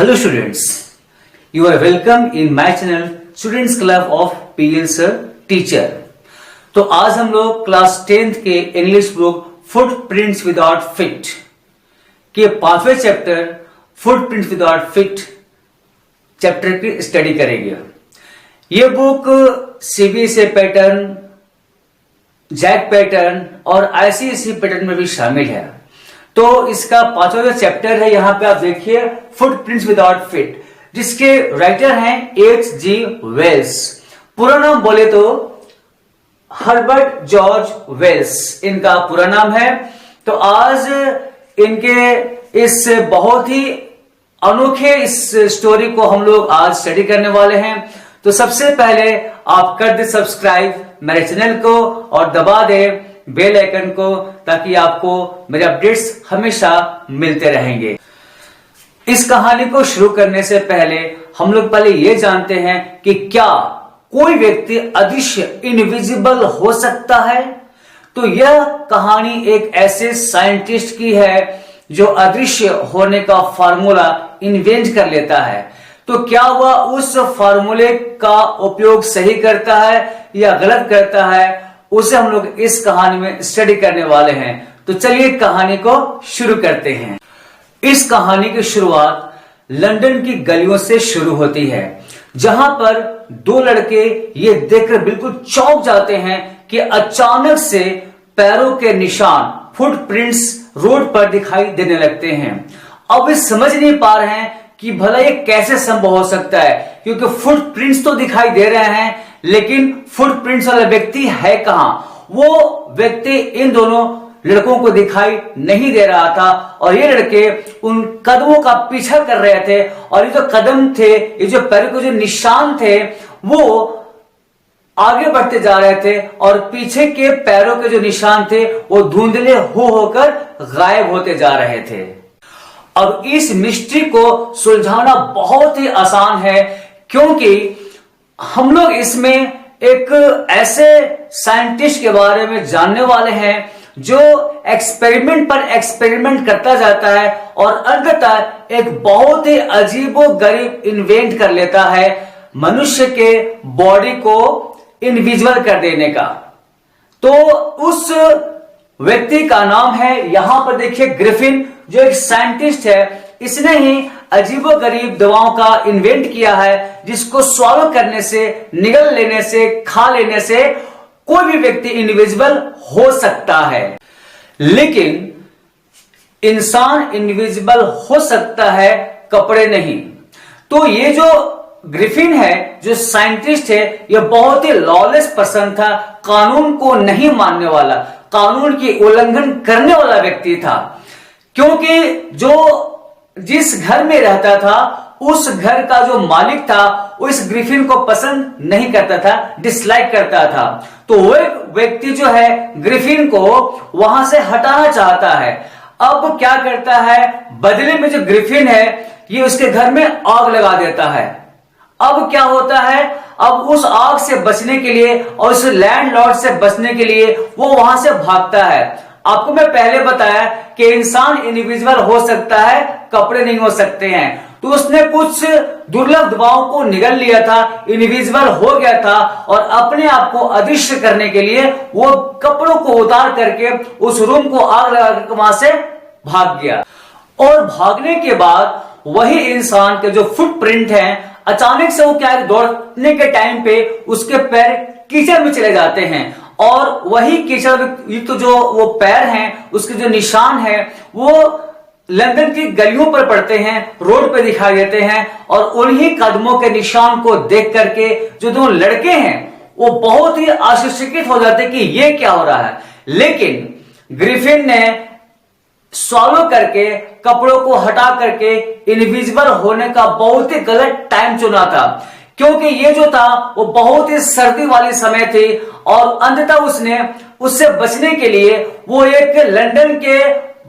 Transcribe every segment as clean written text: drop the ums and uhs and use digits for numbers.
Hello students, you are welcome in my channel Students Club of PL Sir Teacher। तो आज हम लोग class 10th के English book footprints without feet के 5वें chapter footprints without feet chapter की study करेंगे। ये book CBSE pattern, JAC pattern और आईसीएसई पैटर्न में भी शामिल है। तो इसका 5वां जो चैप्टर है, यहां पे आप देखिए फुटप्रिंट्स विदाउट फिट, जिसके राइटर हैं H.G. वेल्स। पूरा नाम बोले तो हर्बर्ट जॉर्ज वेल्स इनका पूरा नाम है। तो आज इनके इस बहुत ही अनोखे इस स्टोरी को हम लोग आज स्टडी करने वाले हैं। तो सबसे पहले आप कर दे सब्सक्राइब मेरे चैनल को और दबा दे बेल आइकन को, ताकि आपको मेरे अपडेट्स हमेशा मिलते रहेंगे। इस कहानी को शुरू करने से पहले हम लोग पहले ये जानते हैं कि क्या कोई व्यक्ति अदृश्य इनविजिबल हो सकता है। तो यह कहानी एक ऐसे साइंटिस्ट की है जो अदृश्य होने का फार्मूला इन्वेंट कर लेता है। तो क्या वह उस फार्मूले का उपयोग सही करता है या गलत करता है, उसे हम लोग इस कहानी में स्टडी करने वाले हैं। तो चलिए कहानी को शुरू करते हैं। इस कहानी की शुरुआत लंदन की गलियों से शुरू होती है, जहां पर दो लड़के ये देखकर बिल्कुल चौंक जाते हैं कि अचानक से पैरों के निशान, फुटप्रिंट्स रोड पर दिखाई देने लगते हैं। अब वे समझ नहीं पा रहे हैं कि भला ये कैसे संभव हो सकता है, क्योंकि फुटप्रिंट्स तो दिखाई दे रहे हैं, लेकिन फुटप्रिंट्स वाला व्यक्ति है कहां। वो व्यक्ति इन दोनों लड़कों को दिखाई नहीं दे रहा था और ये लड़के उन कदमों का पीछा कर रहे थे। और ये जो कदम थे, ये जो पैर के जो निशान थे, वो आगे बढ़ते जा रहे थे और पीछे के पैरों के जो निशान थे वो धुंधले होकर गायब होते जा रहे थे। अब इस मिस्ट्री को सुलझाना बहुत ही आसान है, क्योंकि हम लोग इसमें एक ऐसे साइंटिस्ट के बारे में जानने वाले हैं जो एक्सपेरिमेंट पर एक्सपेरिमेंट करता जाता है और अंततः एक बहुत ही अजीबोगरीब इन्वेंट कर लेता है, मनुष्य के बॉडी को इनविजिबल कर देने का। तो उस व्यक्ति का नाम है, यहां पर देखिए, ग्रिफिन, जो एक साइंटिस्ट है। इसने ही अजीबोगरीब दवाओं का इन्वेंट किया है, जिसको स्वालो करने से, निगल लेने से, खा लेने से कोई भी व्यक्ति इनविजिबल हो सकता है। लेकिन इंसान इनविजिबल हो सकता है, कपड़े नहीं। तो ये जो ग्रिफिन है, जो साइंटिस्ट है, यह बहुत ही लॉलेस पर्सन था, कानून को नहीं मानने वाला, कानून की उल्लंघन करने वाला व्यक्ति था। क्योंकि जो जिस घर में रहता था, उस घर का जो मालिक था, उस ग्रिफिन को पसंद नहीं करता था, डिसलाइक करता था। तो वो व्यक्ति जो है ग्रिफिन को वहां से हटाना चाहता है। अब क्या करता है, बदले में जो ग्रिफिन है ये उसके घर में आग लगा देता है। अब क्या होता है, अब उस आग से बचने के लिए और उस लैंडलॉर्ड से बचने के लिए वो वहां से भागता है। आपको मैं पहले बताया कि इंसान इनविजिबल हो सकता है, कपड़े नहीं हो सकते हैं। तो उसने कुछ दुर्लभ दवाओं को निगल लिया था, इनविजिबल हो गया था और अपने आप को अदृश्य करने के लिए वो कपड़ों को उतार करके उस रूम को आग लगा करके वहां से भाग गया। और भागने के बाद वही इंसान के जो फुटप्रिंट हैं, अचानक से वो क्या है, दौड़ने के टाइम पे उसके पैर कीचड़ में चले जाते हैं और वही कीचड़ युक्त जो वो पैर हैं, उसके जो निशान है, वो लंदन की गलियों पर पड़ते हैं, रोड पे दिखाई देते हैं। और उन्हीं कदमों के निशान को देख करके जो दो लड़के हैं वो बहुत ही आश्चर्यचकित हो जाते कि ये क्या हो रहा है। लेकिन ग्रिफिन ने सॉल्व करके, कपड़ों को हटा करके इनविजिबल होने का बहुत ही गलत टाइम चुना था, क्योंकि ये जो था वो बहुत ही सर्दी वाली समय थी। और अंततः उसने उससे बचने के लिए वो एक लंदन के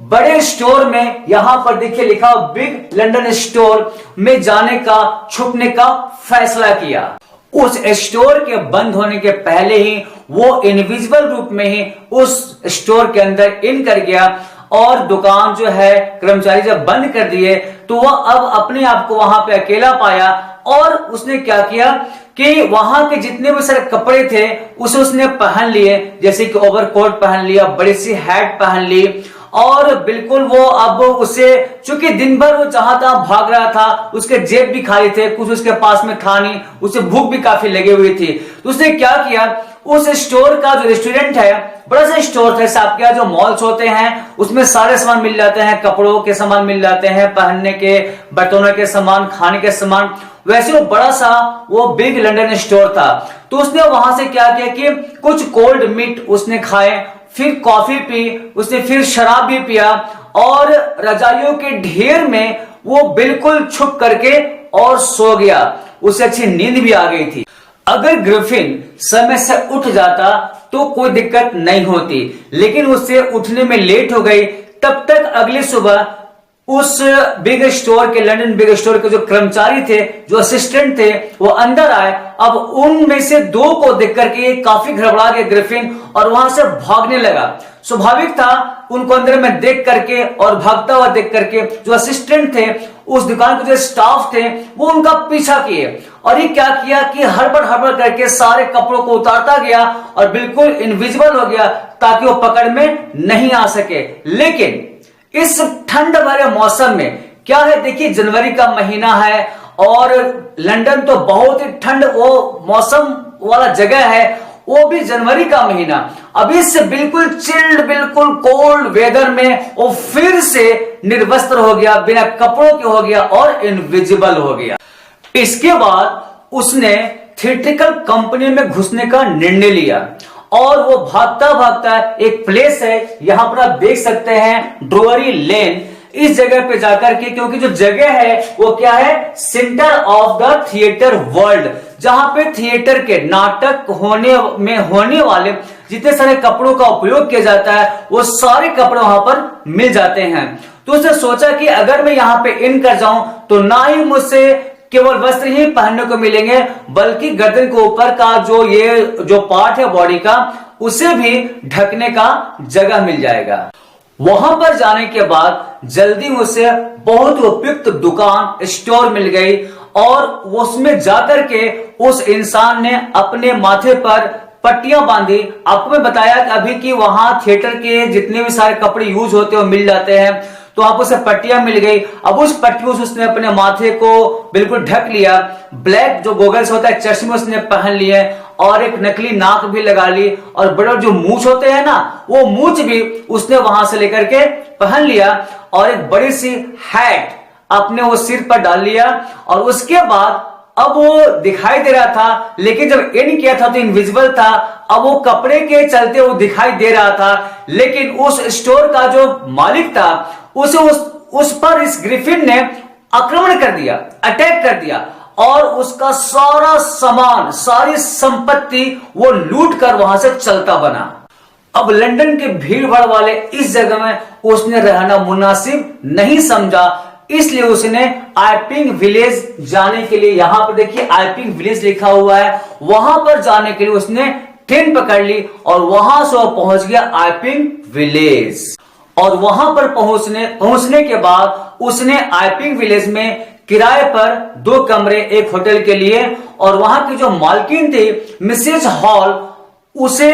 बड़े स्टोर में, यहां पर देखिए लिखा बिग लंदन स्टोर में जाने का, छुपने का फैसला किया। उस स्टोर के बंद होने के पहले ही वो इनविजिबल रूप में ही उस स्टोर के अंदर इन कर गया और दुकान जो है कर्मचारी जब बंद कर दिए तो वह अब अपने आप को वहां पे अकेला पाया और उसने क्या किया कि वहां के जितने भी सारे कपड़े थे उसे उसने पहन लिए, जैसे कि ओवरकोट पहन लिया, बड़ी सी हैट पहन ली और बिल्कुल वो अब उसे, चूंकि दिन भर वो जहां तहां भाग रहा था, उसके जेब भी खाली थे, कुछ उसके पास में था नहीं, उसे भूख भी काफी लगी हुई थी। तो उसने क्या किया, उस स्टोर का जो रेस्टोरेंट है, बड़ा सा स्टोर था, आपके यहाँ जो मॉल्स होते हैं उसमें सारे सामान मिल जाते हैं, कपड़ों के सामान मिल जाते हैं, पहनने के, बर्तनों के सामान, खाने के सामान, वैसे वो बड़ा सा वो बिग लंदन स्टोर था। तो उसने वहां से क्या किया कि कुछ कोल्ड मीट उसने खाए, फिर कॉफी पी, उसने फिर शराब भी पिया और रजाइयों के ढेर में वो बिल्कुल छुप करके और सो गया। उसे अच्छी नींद भी आ गई थी। अगर ग्रिफिन समय से उठ जाता तो कोई दिक्कत नहीं होती, लेकिन उससे उठने में लेट हो गई। तब तक अगली सुबह उस बिग स्टोर के, लंदन बिग स्टोर के जो कर्मचारी थे, जो असिस्टेंट थे, वो अंदर आए। अब उनमें से दो को देख करके काफी घबरा गया ग्रिफिन और वहां से भागने लगा। स्वाभाविक था उनको अंदर में देख करके और भागता हुआ देख करके जो असिस्टेंट थे, उस दुकान के जो स्टाफ थे, वो उनका पीछा किए और ये क्या किया कि हड़बड़ हड़बड़ करके सारे कपड़ों को उतारता गया और बिल्कुल इनविजिबल हो गया ताकि वो पकड़ में नहीं आ सके। लेकिन इस ठंड भरे मौसम में क्या है, देखिए जनवरी का महीना है और लंदन तो बहुत ही ठंड वो मौसम वाला जगह है, वो भी जनवरी का महीना। अब इस बिल्कुल चिल्ड, बिल्कुल कोल्ड वेदर में वो फिर से निर्वस्त्र हो गया, बिना कपड़ों के हो गया और इनविजिबल हो गया। इसके बाद उसने थिएट्रिकल कंपनी में घुसने का निर्णय लिया और वो भागता भागता, एक प्लेस है यहां पर आप देख सकते हैं, ड्रोवरी लेन, इस जगह पे जाकर के, क्योंकि जो जगह है वो क्या है, centre of the theatre world, जहां पे थिएटर के नाटक होने वाले जितने सारे कपड़ों का उपयोग किया जाता है वो सारे कपड़े वहां पर मिल जाते हैं। तो उसने सोचा कि अगर मैं यहां पे इन कर जाऊं तो ना ही मुझसे केवल वस्त्र ही पहनने को मिलेंगे, बल्कि गर्दन के ऊपर का जो पार्ट है बॉडी का, उसे भी ढकने का जगह मिल जाएगा। वहां पर जाने के बाद जल्दी उसे बहुत उपयुक्त दुकान, स्टोर मिल गई और उसमें जाकर के उस इंसान ने अपने माथे पर पट्टियां बांधी। आपको मैं बताया कि अभी कि वहां थिएटर के जितने भी सारे कपड़े यूज होते हैं वो मिल जाते हैं, तो आपको उसे पट्टियां मिल गई। अब उस पट्टियों से उसने अपने माथे को बिल्कुल ढक लिया। ब्लैक जो गोगल्स होता है, चश्मे उसने पहन लिए और एक नकली नाक भी लगा ली और बड़े जो मूछ होते हैं ना, वो मूछ भी उसने वहां से लेकर के पहन लिया और एक बड़ी सी हैट अपने वो सिर पर डाल लिया। और उसके बाद अब वो दिखाई दे रहा था, लेकिन जब इन किया था तो इनविजिबल था। अब वो कपड़े के चलते वो दिखाई दे रहा था, लेकिन उस स्टोर का जो मालिक था उसे उस पर इस ग्रिफिन ने आक्रमण कर दिया, अटैक कर दिया और उसका सारा सामान, सारी संपत्ति वो लूट कर वहां से चलता बना। अब लंदन के भीड़ भाड़ वाले इस जगह में उसने रहना मुनासिब नहीं समझा, इसलिए उसने आइपिंग विलेज जाने के लिए, यहां पर देखिए आइपिंग विलेज लिखा हुआ है, वहां पर जाने के लिए उसने ट्रेन पकड़ ली और वहां से वो पहुंच गया आइपिंग विलेज। और वहां पर पहुंचने के बाद उसने आइपिंग विलेज में किराए पर 2 कमरे एक होटल के लिए, और वहां की जो मालकिन थी मिसेज हॉल, उसे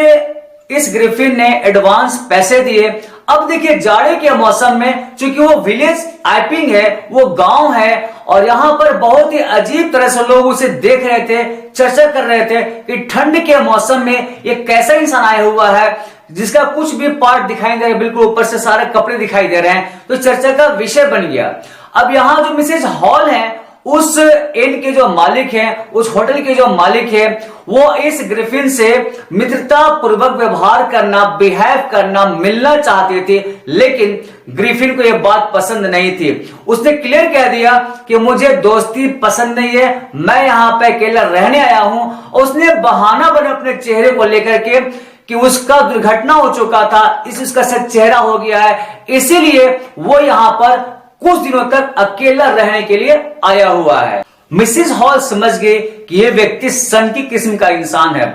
इस ग्रिफिन ने एडवांस पैसे दिए। अब देखिए जाड़े के मौसम में, चूंकि वो विलेज आइपिंग है, वो गांव है और यहां पर बहुत ही अजीब तरह से लोग उसे देख रहे थे, चर्चा कर रहे थे कि ठंड के मौसम में ये कैसा इंसान आया हुआ है जिसका कुछ भी पार्ट दिखाई दे रहा है, बिल्कुल ऊपर से सारे कपड़े दिखाई दे रहे हैं। तो चर्चा का विषय बन गया। अब यहां जो मिसेज हॉल है, उस इन के जो मालिक हैं, उस होटल के जो मालिक हैं, वो इस ग्रिफिन से मित्रता पूर्वक व्यवहार करना, बिहेव करना, मिलना चाहते थे, लेकिन ग्रिफिन को यह बात पसंद नहीं थी। उसने क्लियर कह दिया कि मुझे दोस्ती पसंद नहीं है, मैं यहां पे अकेला रहने आया हूं। उसने बहाना बना अपने चेहरे को लेकर के कि उसका दुर्घटना हो चुका था, उसका सच चेहरा हो गया है, इसीलिए वो यहां पर कुछ दिनों तक अकेला रहने के लिए आया हुआ है। मिसेस हॉल समझ गए कि यह व्यक्ति सन की किस्म का इंसान है।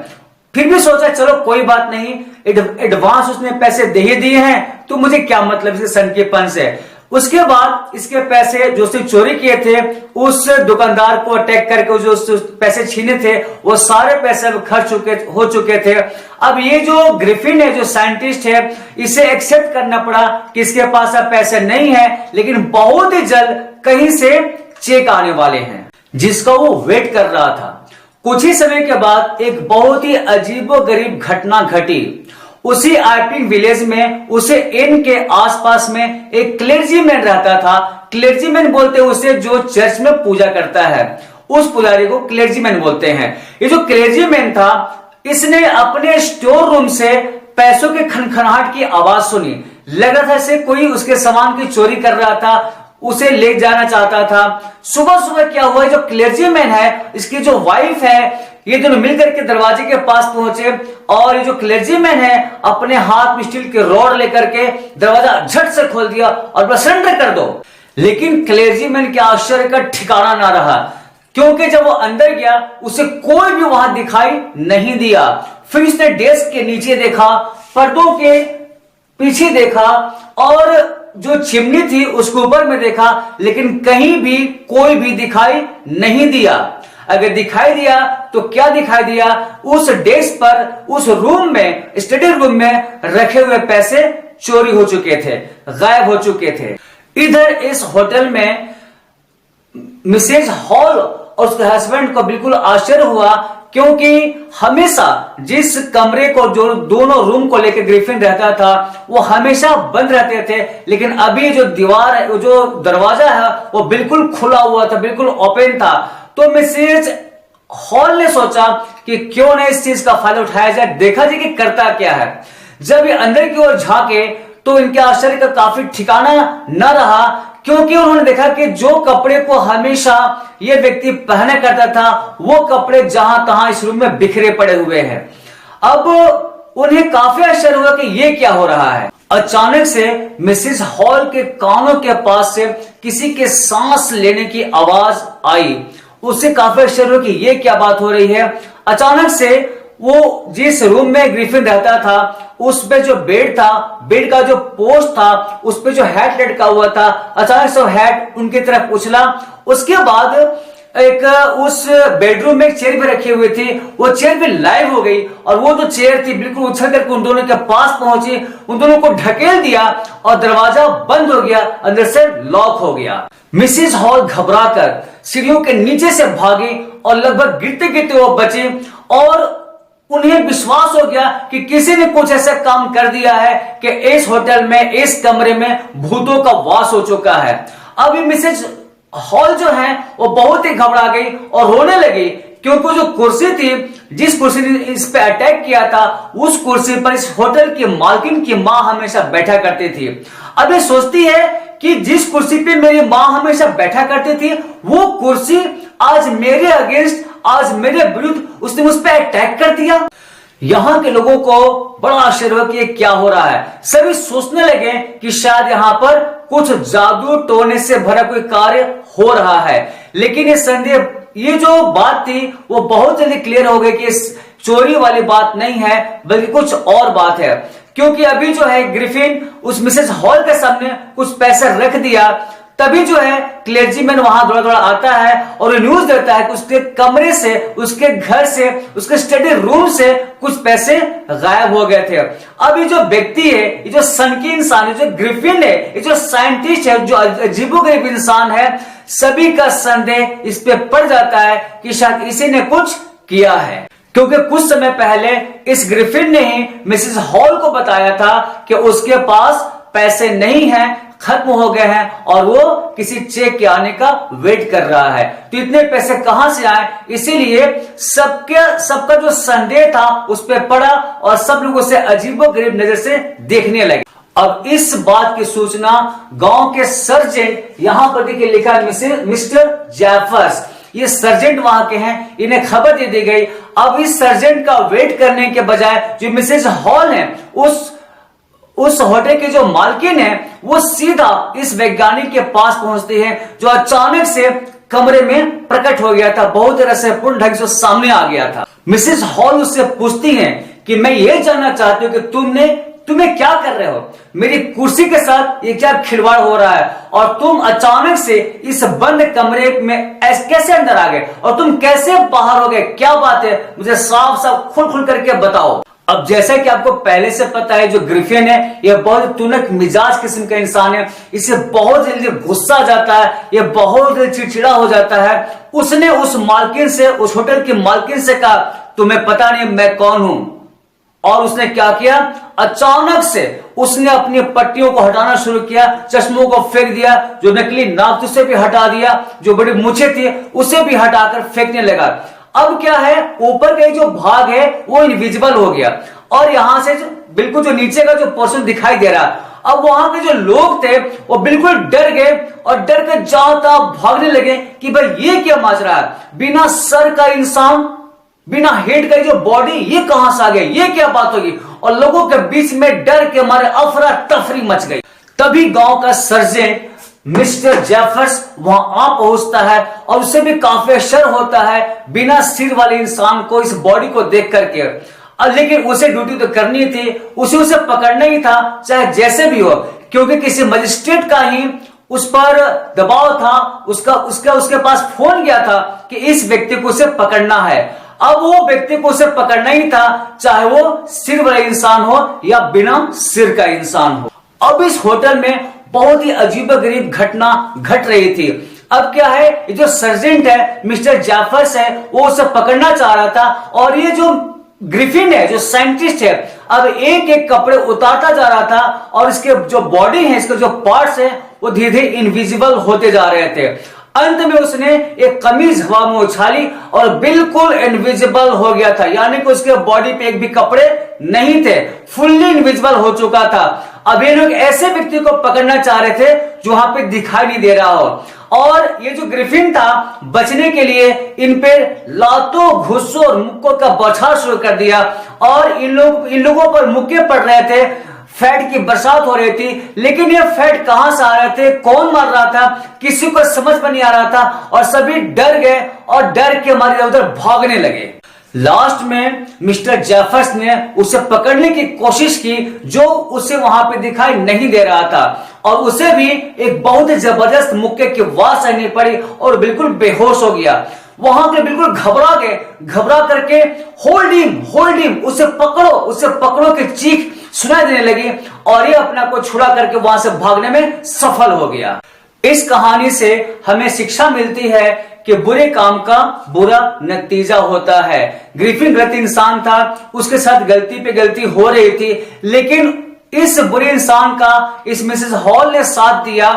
फिर भी सोचा चलो कोई बात नहीं, एडवांस उसने पैसे दे ही दिए हैं तो मुझे क्या मतलब इसके सनकीपन से। उसके बाद इसके पैसे जो उसने चोरी किए थे उस दुकानदार को अटैक करके जो पैसे छीने थे वो सारे पैसे अब खर्च हो चुके थे। अब ये जो ग्रिफिन है, जो साइंटिस्ट है, इसे एक्सेप्ट करना पड़ा कि इसके पास अब पैसे नहीं है, लेकिन बहुत ही जल्द कहीं से चेक आने वाले हैं जिसका वो वेट कर रहा था। कुछ ही समय के बाद एक बहुत ही अजीबोगरीब घटना घटी। उसी आर्पिंग विलेज में उसे इन के आसपास में एक क्लेर्जीमैन रहता था। क्लेर्जीमैन बोलते हैं उसे जो चर्च में पूजा करता है, उस पुजारी को क्लेर्जीमैन बोलते हैं। ये जो क्लेर्जीमैन था, इसने अपने स्टोर रूम से पैसों के खनखनाहट की आवाज सुनी। लगा था ऐसे कोई उसके सामान की चोरी कर रहा था, उसे ले जाना चाहता था। सुबह सुबह क्या हुआ, जो क्लेर्जीमैन है, इसकी जो वाइफ है, ये दोनों मिलकर के दरवाजे के पास पहुंचे और ये जो क्लेर्जीमैन है अपने हाथ में स्टील के रॉड लेकर के दरवाजा झट से खोल दिया और बस सरेंडर कर दो। लेकिन क्लेर्जीमैन के आश्चर्य का ठिकाना ना रहा, क्योंकि जब वो अंदर गया उसे कोई भी वहां दिखाई नहीं दिया। फिर उसने डेस्क के नीचे देखा, पर्दों के पीछे देखा और जो चिमनी थी उसके ऊपर में देखा, लेकिन कहीं भी कोई भी दिखाई नहीं दिया। अगर दिखाई दिया तो क्या दिखाई दिया, उस डेस्क पर, उस रूम में, स्टडी रूम में रखे हुए पैसे चोरी हो चुके थे, गायब हो चुके थे। इधर इस होटल में मिसेज हॉल और उसके हस्बैंड को बिल्कुल आश्चर्य हुआ, क्योंकि हमेशा जिस कमरे को, जो दोनों रूम को लेकर ग्रिफिन रहता था, वो हमेशा बंद रहते थे, लेकिन अभी जो दीवार है, जो दरवाजा है, वो बिल्कुल खुला हुआ था, बिल्कुल ओपन था। तो मिसेज हॉल ने सोचा कि क्यों ना इस चीज का फायदा उठाया जाए, देखा जाए कि करता क्या है। जब ये अंदर की ओर झांके तो इनके आश्चर्य का काफी ठिकाना न रहा, क्योंकि उन्होंने देखा कि जो कपड़े को हमेशा ये व्यक्ति पहना करता था, वो कपड़े जहां तहां इस रूम में बिखरे पड़े हुए हैं। अब उन्हें काफी आश्चर्य हुआ कि ये क्या हो रहा है। अचानक से मिसेस हॉल के कानों के पास से किसी के सांस लेने की आवाज आई। उससे काफी आश्चर्य हुआ कि ये क्या बात हो रही है। अचानक से वो जिस रूम में ग्रिफिन रहता था, उस पे जो बेड था, बेड का जो पोस्ट था, उस पे जो हैट लटका हुआ था, अचानक से हैट उनकी तरफ उछला। उसके बाद एक उस बेडरूम में एक चेयर भी रखी हुई थी, वो चेयर भी लाइव हो गई और वो जो चेयर थी बिल्कुल उछल करके उन दोनों के पास पहुंची, उन दोनों को ढकेल दिया और दरवाजा बंद हो गया, अंदर से लॉक हो गया। मिसेस हॉल घबराकर सीढ़ियों के नीचे से भागी और लगभग गिरते गिरते वो बचे और उन्हें विश्वास हो गया कि किसी ने कुछ ऐसा काम कर दिया है कि इस होटल में, इस कमरे में भूतों का वास हो चुका है। अभी मिसेज हॉल जो है वो बहुत ही घबरा गई और रोने लगी, क्योंकि जो कुर्सी थी, जिस कुर्सी ने इस पे अटैक किया था, उस कुर्सी पर इस होटल की मालकिन की मां हमेशा बैठा करती थी। अब ये सोचती है कि जिस कुर्सी पे मेरी मां हमेशा बैठा करती थी, वो कुर्सी आज मेरे अगेंस्ट, आज मेरे विरुद्ध उसने मुझ पे अटैक कर दिया। यहां के लोगों को बड़ा आश्चर्य हुआ कि ये क्या हो रहा है। सभी सोचने लगे कि शायद यहां पर कुछ जादू टोने से भरा कोई कार्य हो रहा है, लेकिन ये संदेह, ये जो बात थी वो बहुत जल्दी क्लियर हो गई कि इस चोरी वाली बात नहीं है, बल्कि कुछ और बात है। क्योंकि अभी जो है ग्रिफिन उस मिसेस हॉल के सामने कुछ पैसा रख दिया, तभी जो है क्लेर्जीमैन वहां दौड़ा दौड़ा आता है और न्यूज देता है कि उसके कमरे से, उसके घर से, उसके स्टडी रूम से कुछ पैसे गायब हो गए थे। अब ये जो व्यक्ति है, ये जो सनकी इंसान है, जो ग्रिफिन है, ये जो साइंटिस्ट है, जो अजीबोगरीब इंसान है, सभी का संदेह इस पे पड़ जाता है कि शायद इसी ने कुछ किया है। क्योंकि कुछ समय पहले इस ग्रिफिन ने ही मिसेस हॉल को बताया था कि उसके पास पैसे नहीं हैं, खत्म हो गए हैं और वो किसी चेक के आने का वेट कर रहा है। तो इतने पैसे कहां से आए, इसीलिए सबका जो संदेह था उस पर पड़ा और सब लोग उसे अजीबोगरीब नजर से देखने लगे। अब इस बात की सूचना गांव के सर्जेंट, यहां पर देखिए लिखा है मिस्टर जैफर्स, ये सर्जेंट वहां के हैं, इन्हें खबर दे दी गई। अब इस सर्जेंट का वेट करने के बजाय जो मिसेज हॉल है, उस होटल के जो मालकिन है, वो सीधा इस वैज्ञानिक के पास पहुंचती है, जो अचानक से कमरे में प्रकट हो गया था, बहुत रहस्यपूर्ण ढंग से सामने आ गया था। मिसेस हॉल उससे पूछती हैं कि मैं ये जानना चाहती हूं कि तुम्हें क्या कर रहे हो, मेरी कुर्सी के साथ ये क्या खिलवाड़ हो रहा है, और तुम अचानक से इस बंद कमरे में कैसे अंदर आ गए, और तुम कैसे बाहर हो गए, क्या बात है, मुझे साफ साफ खुल खुल करके बताओ। अब जैसा कि आपको पहले से पता है, जो ग्रिफिन है यह बहुत तुनक मिजाज किस्म का इंसान है, इसे बहुत जल्दी गुस्सा आ जाता है, यह बहुत चिड़चिड़ा हो जाता है। उसने उस मालकिन से, उस होटल की मालकिन से कहा, तुम्हें पता नहीं मैं कौन हूं, और उसने क्या किया, अचानक से उसने अपनी पट्टियों को हटाना शुरू किया, चश्मों को फेंक दिया, जो नकली नाक उसे भी हटा दिया, जो बड़ी मूछें थी उसे भी हटाकर फेंकने लगा। अब क्या है, ऊपर का जो भाग है वो इनविजिबल हो गया, और यहां से बिल्कुल जो नीचे का जो पोर्शन दिखाई दे रहा। अब वहां के जो लोग थे वो बिल्कुल डर गए, और डर के जहां तहां भागने लगे कि भाई ये क्या माजरा है, बिना सर का इंसान, बिना हेड का जो बॉडी, ये कहां से आ गया, ये क्या बात होगी, और लोगों के बीच में डर के मारे अफरा तफरी मच गई। तभी गांव का सर्जेंट मिस्टर जेफर्स वहां आ पहुंचता है, और उसे भी काफी आश्चर्य होता है बिना सिर वाले इंसान को, इस बॉडी को देख करके। लेकिन उसे ड्यूटी तो करनी थी, उसे पकड़ना ही था, चाहे जैसे भी हो, क्योंकि किसी मजिस्ट्रेट का ही उस पर दबाव था, उसके पास फोन गया था कि इस व्यक्ति को उसे पकड़ना है। अब वो व्यक्ति को उसे पकड़ना ही था, चाहे वो सिर वाला इंसान हो या बिना सिर का इंसान हो। अब इस होटल में बहुत ही अजीबोगरीब घटना घट रही थी। अब क्या है, ये जो सर्जेंट है मिस्टर जाफर्स है, वो उसे पकड़ना चाह रहा था, और ये जो ग्रिफिन है, जो साइंटिस्ट है, अब एक एक कपड़े उतारता जा रहा था, और इसके जो बॉडी है, इसके जो पार्ट्स है, वो धीरे धीरे इनविजिबल होते जा रहे थे। अंत में उसने एक कमीज हवा में उछाली और बिल्कुल इनविजिबल हो गया था, यानी कि उसके बॉडी पे एक भी कपड़े नहीं थे, फुल्ली इनविजिबल हो चुका था। अब ये लोग ऐसे व्यक्ति को पकड़ना चाह रहे थे जो वहां पे दिखाई नहीं दे रहा हो, और ये जो ग्रिफिन था बचने के लिए इन पे लातों, घुस्सों और मुक्कों का बौछार शुरू कर दिया, और इन लोगों पर मुक्के पड़ रहे थे, फैट की बरसात हो रही थी। लेकिन ये फैट कहां से आ रहे थे, कौन मार रहा था, किसी को समझ में नहीं आ रहा था, और सभी डर गए और डर के मारे उधर भागने लगे। लास्ट में मिस्टर जेफर्स ने उसे पकड़ने की कोशिश की, जो उसे वहां पे दिखाई नहीं दे रहा था, और उसे भी एक बहुत ही जबरदस्त मुक्के की आवाज सहनी पड़ी और बिल्कुल बेहोश हो गया। वहां के बिल्कुल घबरा गए, घबरा करके होल्ड हिम, उसे पकड़ो की चीख सुनाई देने लगी, और ये अपना को छुड़ा करके वहां से भागने में सफल हो गया। इस कहानी से हमें शिक्षा मिलती है कि बुरे काम का बुरा नतीजा होता है। ग्रिफिन गलत इंसान था, उसके साथ गलती पे गलती हो रही थी, लेकिन इस बुरे इंसान का इस मिसेस हॉल ने साथ दिया,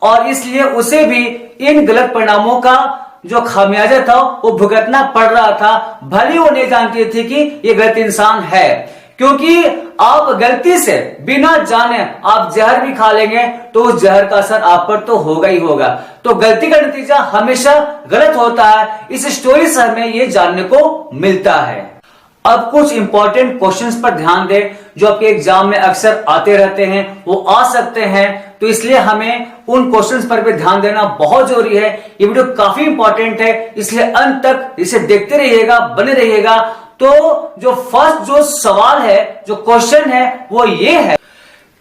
और इसलिए उसे भी इन गलत परिणामों का जो खामियाजा था वो भुगतना पड़ रहा था। भले वो नहीं जानती थी कि ये गलत इंसान है, क्योंकि आप गलती से बिना जाने आप जहर भी खा लेंगे तो उस जहर का असर आप पर तो होगा ही होगा। तो गलती का नतीजा हमेशा गलत होता है। इस स्टोरी से हमें ये जानने को मिलता है। अब कुछ इंपॉर्टेंट क्वेश्चंस पर ध्यान दें जो आपके एग्जाम में अक्सर आते रहते हैं, वो आ सकते हैं, तो इसलिए हमें उन क्वेश्चंस पर भी ध्यान देना बहुत जरूरी है। ये वीडियो काफी इंपॉर्टेंट है, इसलिए अंत तक इसे देखते रहिएगा, बने रहिएगा। तो जो फर्स्ट जो सवाल है, जो क्वेश्चन है, वो ये है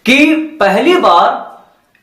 कि पहली बार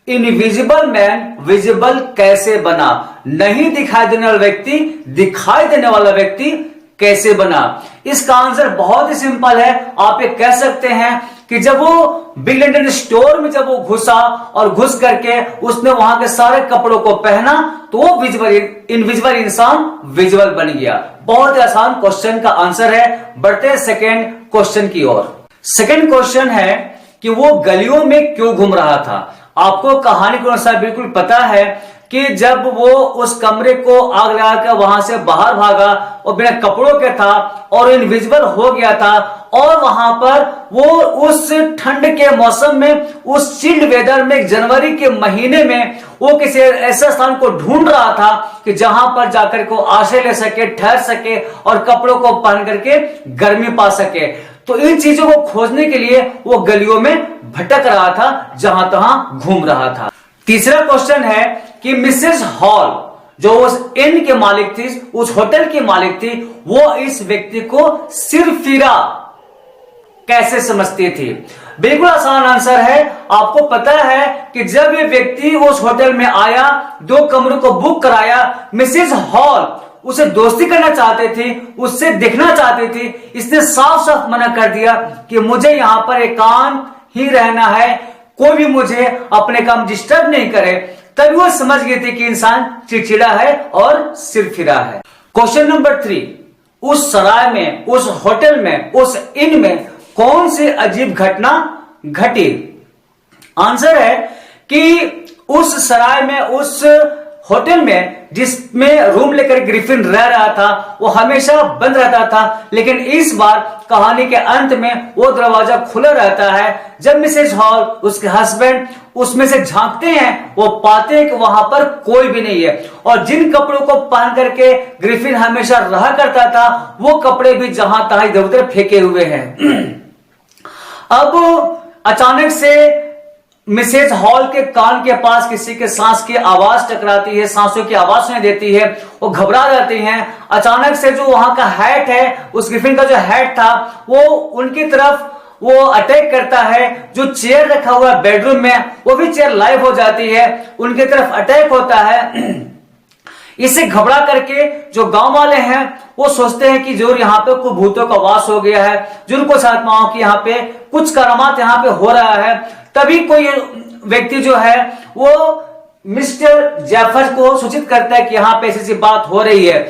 इनविजिबल मैन विजिबल कैसे बना, नहीं दिखाई देने वाला व्यक्ति दिखाई देने वाला व्यक्ति कैसे बना। इसका आंसर बहुत ही सिंपल है। आप ये कह सकते हैं कि जब वो बिग लंडन स्टोर में जब वो घुसा और घुस करके उसने वहां के सारे कपड़ों को पहना, तो वो इनविजिबल इंसान विजिबल बन गया। बहुत ही आसान क्वेश्चन का आंसर है। बढ़ते हैं सेकेंड क्वेश्चन की ओर। सेकेंड क्वेश्चन है कि वो गलियों में क्यों घूम रहा था। आपको कहानी के अनुसार बिल्कुल पता है कि जब वो उस कमरे को आग लगाकर वहां से बाहर भागा और बिना कपड़ों के था और इनविजिबल हो गया था, और वहां पर वो उस ठंड के मौसम में, उस चिल्ड वेदर में, जनवरी के महीने में वो किसी ऐसे स्थान को ढूंढ रहा था कि जहां पर जाकर को आश्रय ले सके, ठहर सके और कपड़ों को पहन करके गर्मी पा सके। तो इन चीजों को खोजने के लिए वो गलियों में भटक रहा था, जहां तहां घूम रहा था। तीसरा क्वेश्चन है कि मिसेस हॉल जो उस इन के मालिक थी, उस होटल की मालिक थी, वो इस व्यक्ति को सिरफिरा कैसे समझती थी? बिल्कुल आसान आंसर है। आपको पता है कि जब ये व्यक्ति उस होटल में आया, 2 कमरों को बुक कराया, मिसेज हॉल उसे दोस्ती करना चाहते थे, उससे देखना चाहते थे, इसने साफ साफ मना कर दिया कि मुझे यहां पर एकांत ही रहना है, कोई भी मुझे अपने काम डिस्टर्ब नहीं करे। तभी वो समझ गए थे कि इंसान चिड़चिड़ा है और सिरफिरा है। क्वेश्चन नंबर 3, उस सराय में, उस होटल में, उस इन में कौन सी अजीब घटना घटी? आंसर है कि उस सराय में, उस होटल में जिसमें रूम लेकर ग्रिफिन रह रहा था, वो हमेशा बंद रहता था, लेकिन इस बार कहानी के अंत में वो दरवाजा खुला रहता है। जब मिसेज हॉल, उसके हस्बैंड उसमें से झांकते हैं, वो पाते हैं कि वहां पर कोई भी नहीं है, और जिन कपड़ों को पहन करके ग्रिफिन हमेशा रहा करता था, वो कपड़े भी जहां तहां इधर उधर फेंके हुए हैं। अब अचानक से मिसेज हॉल के कान के पास किसी के सांस की आवाज टकराती है, सांसों की आवाज सुनाई देती है, वो घबरा जाती हैं। अचानक से जो वहां का हैट है, उस ग्रिफिन का जो हैट था, वो उनकी तरफ वो अटैक करता है। जो चेयर रखा हुआ है बेडरूम में, वो भी चेयर लाइव हो जाती है, उनकी तरफ अटैक होता है। इससे घबरा करके जो गांव वाले हैं वो सोचते हैं कि जरूर यहाँ पे कोई भूतों का वास हो गया है, जरूर कुछ आत्माओं की यहाँ पे कुछ करामात यहाँ पे हो रहा है। तभी कोई व्यक्ति जो है वो मिस्टर जेफर्स को सूचित करता है कि यहाँ पे ऐसी बात हो रही है।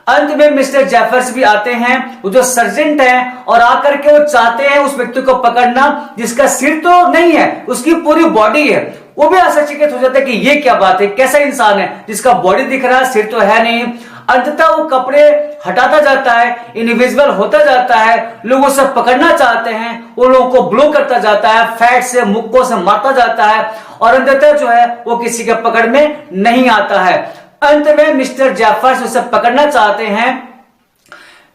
अंत में मिस्टर जेफर्स भी आते हैं, वो जो सर्जेंट हैं, और आकर के वो चाहते हैं उस व्यक्ति को पकड़ना जिसका सिर तो नहीं है, उसकी पूरी बॉडी है। वो भी आश्चर्यचकित हो जाता है कि ये क्या बात है, कैसा इंसान है जिसका बॉडी दिख रहा है, सिर तो है नहीं। अंततः वो कपड़े हटाता जाता है, इनविजिबल होता जाता है, लोगों से पकड़ना चाहते हैं, वो लोगों को ब्लो करता जाता है, फैट से, मुक्कों से मारता जाता है, और अंततः जो है वो किसी के पकड़ में नहीं आता है। अंत में मिस्टर जेफर्स उसे पकड़ना चाहते हैं।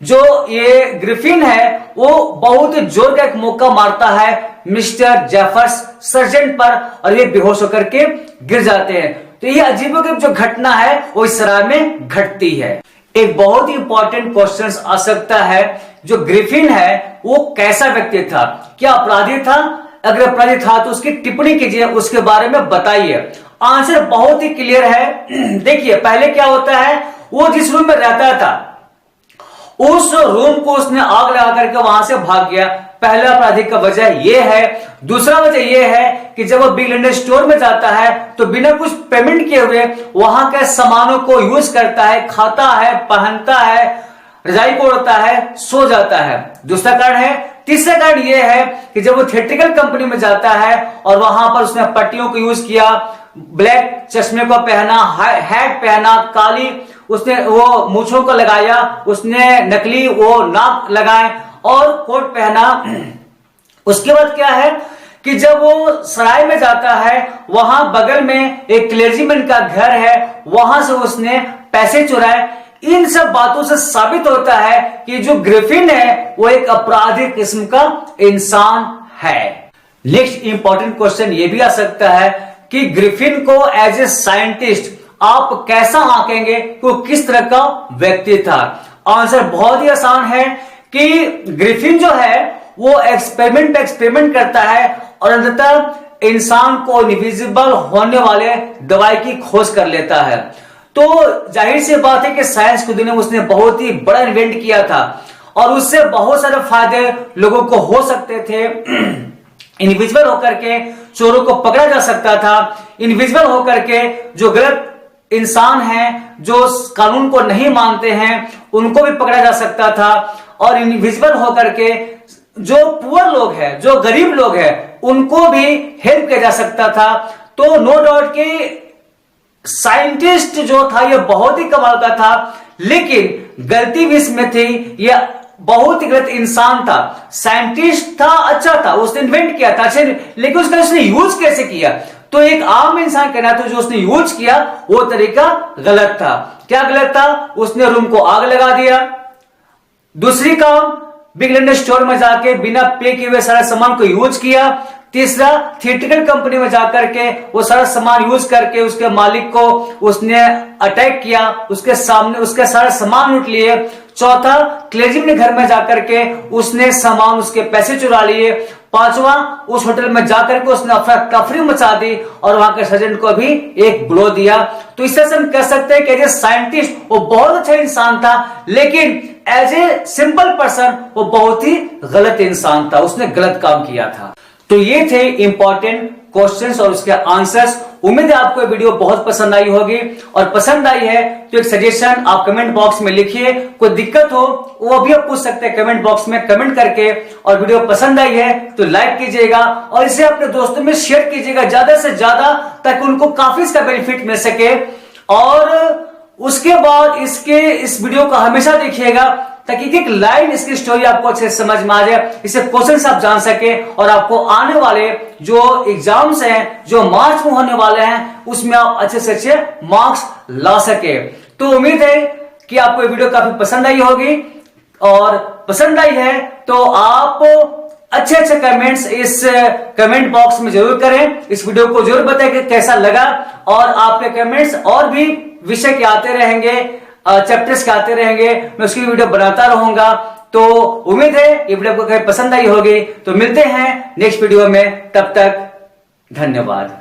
जो ये ग्रिफिन है वो बहुत जोर का एक मुक्का मारता है मिस्टर जेफर्स सर्जेंट पर, और ये बेहोश होकर के गिर जाते हैं। तो ये अजीबोगरीब जो घटना है वो इस तरह में घटती है। एक बहुत ही इंपॉर्टेंट क्वेश्चन आ सकता है, जो ग्रिफिन है वो कैसा व्यक्ति था? क्या अपराधी था? अगर अपराधी था तो उसकी टिप्पणी कीजिए, उसके बारे में बताइए। आंसर बहुत ही क्लियर है। देखिए पहले क्या होता है, वो जिस रूम में रहता था उस रूम को उसने आग लगा करके वहां से भाग गया। पहला अपराधी का वजह यह है। दूसरा वजह यह है कि जब वो बिग लैंडर स्टोर में जाता है तो बिना कुछ पेमेंट किए हुए वहां के सामानों को यूज करता है, खाता है, पहनता है, रजाई को ओढ़ता है, सो जाता है। दूसरा कारण है। तीसरा कारण यह है कि जब वो थिएट्रिकल कंपनी में जाता है और वहां पर उसने पट्टियों को यूज किया, ब्लैक चश्मे को पहना, हैट पहना, काली उसने वो मूछों को लगाया, उसने नकली वो नाक लगाए और कोट पहना। उसके बाद क्या है कि जब वो सराय में जाता है वहां बगल में एक क्लेर्जीमैन का घर है, वहां से उसने पैसे चुराए। इन सब बातों से साबित होता है कि जो ग्रिफिन है वो एक अपराधी किस्म का इंसान है। नेक्स्ट इंपॉर्टेंट क्वेश्चन ये भी आ सकता है कि ग्रिफिन को एज ए साइंटिस्ट आप कैसा आंकेंगे, वो किस तरह का व्यक्ति था? आंसर बहुत ही आसान है कि ग्रिफिन जो है वो एक्सपेरिमेंट पे एक्सपेरिमेंट करता है और अंततः इंसान को इनविजिबल होने वाले दवाई की खोज कर लेता है। तो जाहिर सी बात है कि साइंस की दुनिया में उसने बहुत ही बड़ा इन्वेंट किया था और उससे बहुत सारे फायदे लोगों को हो सकते थे। इनविजिबल होकर के चोरों को पकड़ा जा सकता था, इनविजिबल होकर के जो गलत इंसान हैं, जो कानून को नहीं मानते हैं, उनको भी पकड़ा जा सकता था, और इनविजिबल होकर के जो पुअर लोग हैं, जो गरीब लोग हैं, उनको भी हेल्प किया जा सकता था। तो नो डाउट कि साइंटिस्ट जो था ये बहुत ही कमाल का था, लेकिन गलती भी इसमें थी, यह बहुत ही गलत इंसान था। साइंटिस्ट था, अच्छा था, उसने इन्वेंट किया था, लेकिन उसने यूज कैसे किया? तो एक आम इंसान कहना था जो उसने यूज किया वो तरीका गलत था। क्या गलत था? उसने रूम को आग लगा दिया। दूसरी काम, बिग लैंडर स्टोर में जाके बिना पे किए हुए सारा सामान को यूज किया। तीसरा, थिएटिकल कंपनी में जाकर के वो सारा सामान यूज करके उसके मालिक को उसने अटैक किया, उसके सामने उसके सारा सामान लूट लिए। चौथा, क्लेजिंग के घर में जाकर के उसने सामान उसके पैसे चुरा लिए। पांचवा, उस होटल में जाकर के उसने अफरा तफरी मचा दी और वहां के सर्जेंट को भी एक ब्लो दिया। तो इस तरह से हम कह सकते हैं कि एज ए साइंटिस्ट वो बहुत अच्छा इंसान था, लेकिन एज ए सिंपल पर्सन वो बहुत ही गलत इंसान था, उसने गलत काम किया था। तो ये थे इंपॉर्टेंट क्वेश्चंस और उसके आंसर्स। उम्मीद है आपको ये वीडियो बहुत पसंद आई होगी, और पसंद आई है तो एक सजेशन आप कमेंट बॉक्स में लिखिए। कोई दिक्कत हो वो भी आप पूछ सकते हैं कमेंट बॉक्स में कमेंट करके। और वीडियो पसंद आई है तो लाइक कीजिएगा और इसे अपने दोस्तों में शेयर कीजिएगा ज्यादा से ज्यादा, ताकि उनको काफी इसका बेनिफिट मिल सके। और उसके बाद इस वीडियो को हमेशा देखिएगा, ताकि एक लाइन इसकी स्टोरी आपको अच्छे से समझ में आ जाए, इससे क्वेश्चंस आप जान सके और आपको आने वाले जो एग्जाम्स हैं, जो मार्च में होने वाले हैं, उसमें आप अच्छे से अच्छे मार्क्स ला सके। तो उम्मीद है कि आपको ये वीडियो काफी पसंद आई होगी, और पसंद आई है तो आप अच्छे अच्छे कमेंट्स इस कमेंट बॉक्स में जरूर करें। इस वीडियो को जरूर बताएं कि कैसा लगा, और आपके कमेंट्स और भी विषय के आते रहेंगे, चैप्टर्स के आते रहेंगे, मैं उसकी वीडियो बनाता रहूंगा। तो उम्मीद है ये वीडियो आपको पसंद आई होगी। तो मिलते हैं नेक्स्ट वीडियो में, तब तक धन्यवाद।